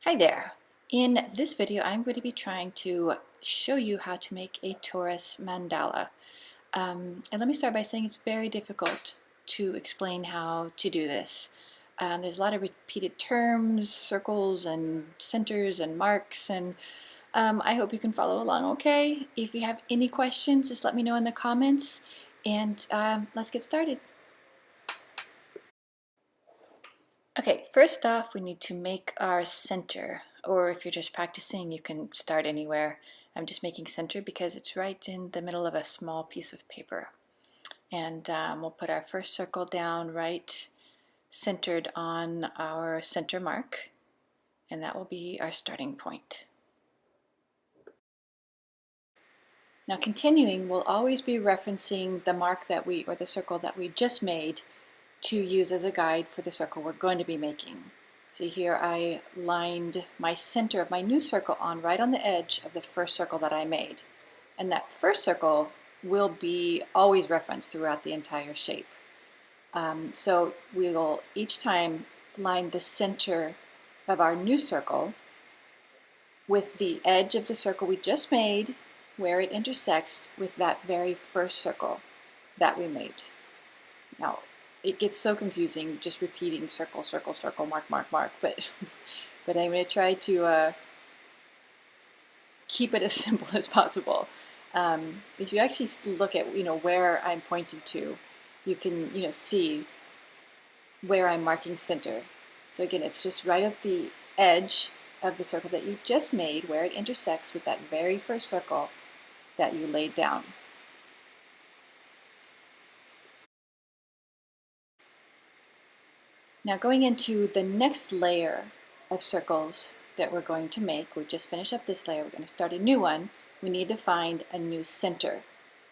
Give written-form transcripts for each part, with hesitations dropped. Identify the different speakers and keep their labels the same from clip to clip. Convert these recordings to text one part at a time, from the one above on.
Speaker 1: Hi there. In this video, I'm going to be trying to show you how to make a torus mandala. And let me start by saying it's very difficult to explain how to do this. There's a lot of repeated terms, circles and centers and marks, and I hope you can follow along okay. If you have any questions, just let me know in the comments, and let's get started. Okay, first off, we need to make our center, or if you're just practicing, you can start anywhere. I'm just making center because it's right in the middle of a small piece of paper. And we'll put our first circle down right centered on our center mark, and that will be our starting point. Now continuing, we'll always be referencing the mark that or the circle that we just made to use as a guide for the circle we're going to be making. See here I lined my center of my new circle on right on the edge of the first circle that I made. And that first circle will be always referenced throughout the entire shape. So we will each time line the center of our new circle with the edge of the circle we just made where it intersects with that very first circle that we made. Now, it gets so confusing just repeating circle, circle, circle, mark, mark, mark, but I'm going to try to keep it as simple as possible. If you actually look at where I'm pointing to, you can see where I'm marking center. So again, it's just right at the edge of the circle that you just made where it intersects with that very first circle that you laid down. Now going into the next layer of circles that we're going to make, we've just finished up this layer, we're going to start a new one. We need to find a new center.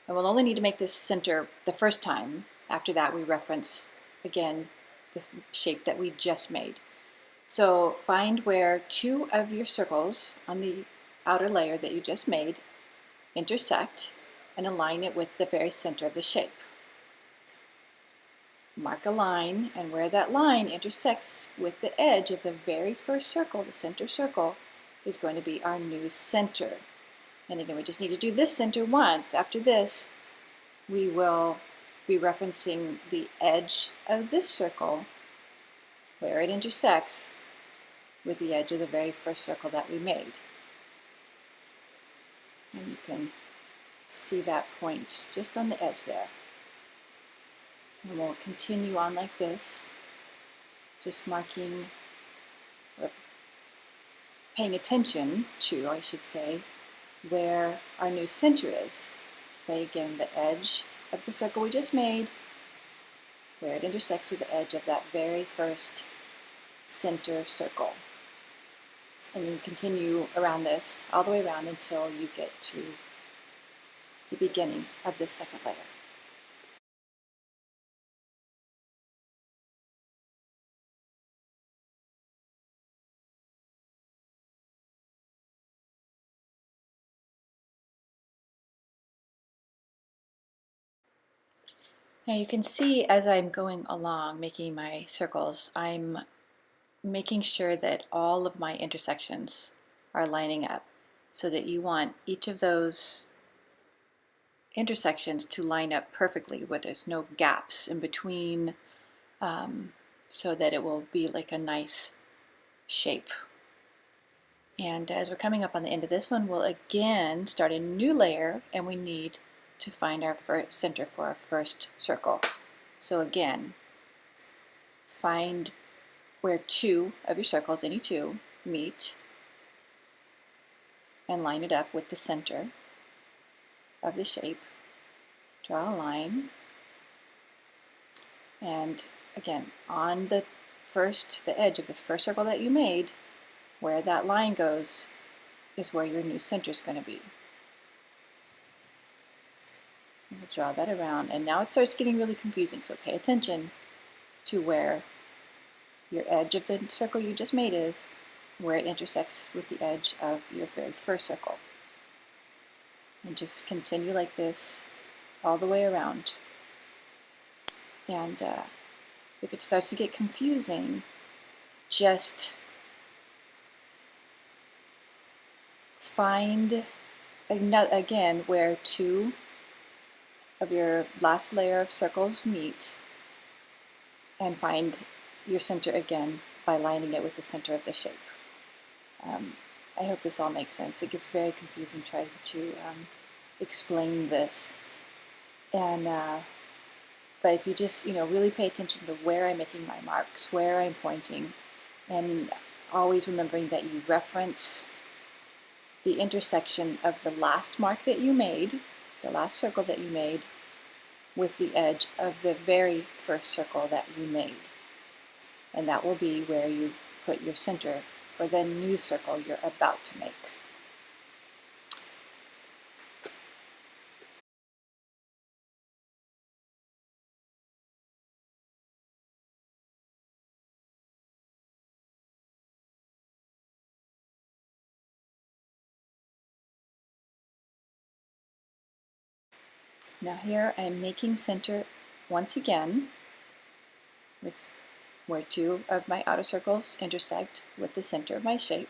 Speaker 1: And we'll only need to make this center the first time. After that we reference again the shape that we just made. So find where two of your circles on the outer layer that you just made intersect and align it with the very center of the shape. Mark a line, and where that line intersects with the edge of the very first circle, the center circle, is going to be our new center. And again, we just need to do this center once. After this, we will be referencing the edge of this circle where it intersects with the edge of the very first circle that we made. And you can see that point just on the edge there. And we'll continue on like this, just marking, or paying attention to, I should say, where our new center is. Okay, again, the edge of the circle we just made, where it intersects with the edge of that very first center circle. And you continue around this, all the way around until you get to the beginning of this second layer. Now you can see as I'm going along making my circles, I'm making sure that all of my intersections are lining up so that you want each of those intersections to line up perfectly where there's no gaps in between, so that it will be like a nice shape. And as we're coming up on the end of this one, we'll again start a new layer, and we need to find our center for our first circle. So again, find where two of your circles, any two, meet, and line it up with the center of the shape. Draw a line, and again, on the edge of the first circle that you made, where that line goes is where your new center is going to be. We'll draw that around, and now it starts getting really confusing, so pay attention to where your edge of the circle you just made is, where it intersects with the edge of your very first circle. And just continue like this all the way around. And if it starts to get confusing, just find, again, where two of your last layer of circles meet, and find your center again by lining it with the center of the shape. I hope this all makes sense. It gets very confusing trying to explain this. And but if you just really pay attention to where I'm making my marks, where I'm pointing, and always remembering that you reference the intersection of the last mark that you made, the last circle that you made, with the edge of the very first circle that you made. And that will be where you put your center for the new circle you're about to make. Now here I'm making center once again with where two of my outer circles intersect with the center of my shape.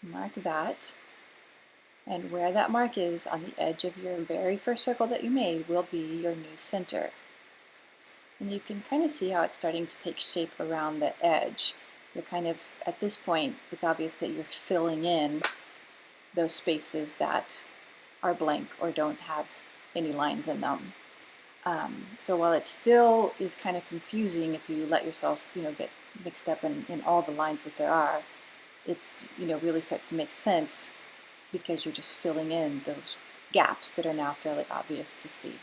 Speaker 1: Mark that. And where that mark is on the edge of your very first circle that you made will be your new center. And you can kind of see how it's starting to take shape around the edge. You're kind of, at this point, it's obvious that you're filling in those spaces that are blank or don't have any lines in them. So while it still is kind of confusing if you let yourself, get mixed up in all the lines that there are, it's, really starts to make sense because you're just filling in those gaps that are now fairly obvious to see.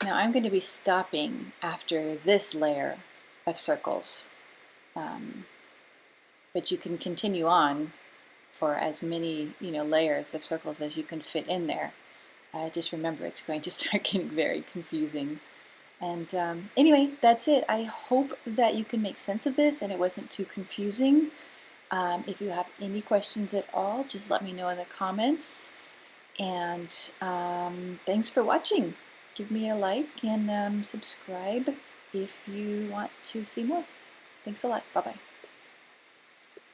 Speaker 1: Now I'm going to be stopping after this layer of circles, but you can continue on for as many layers of circles as you can fit in there. Just remember, it's going to start getting very confusing. And anyway, that's it. I hope that you can make sense of this and it wasn't too confusing. If you have any questions at all, just let me know in the comments. And thanks for watching. Give me a like and subscribe if you want to see more. Thanks a lot. Bye-bye.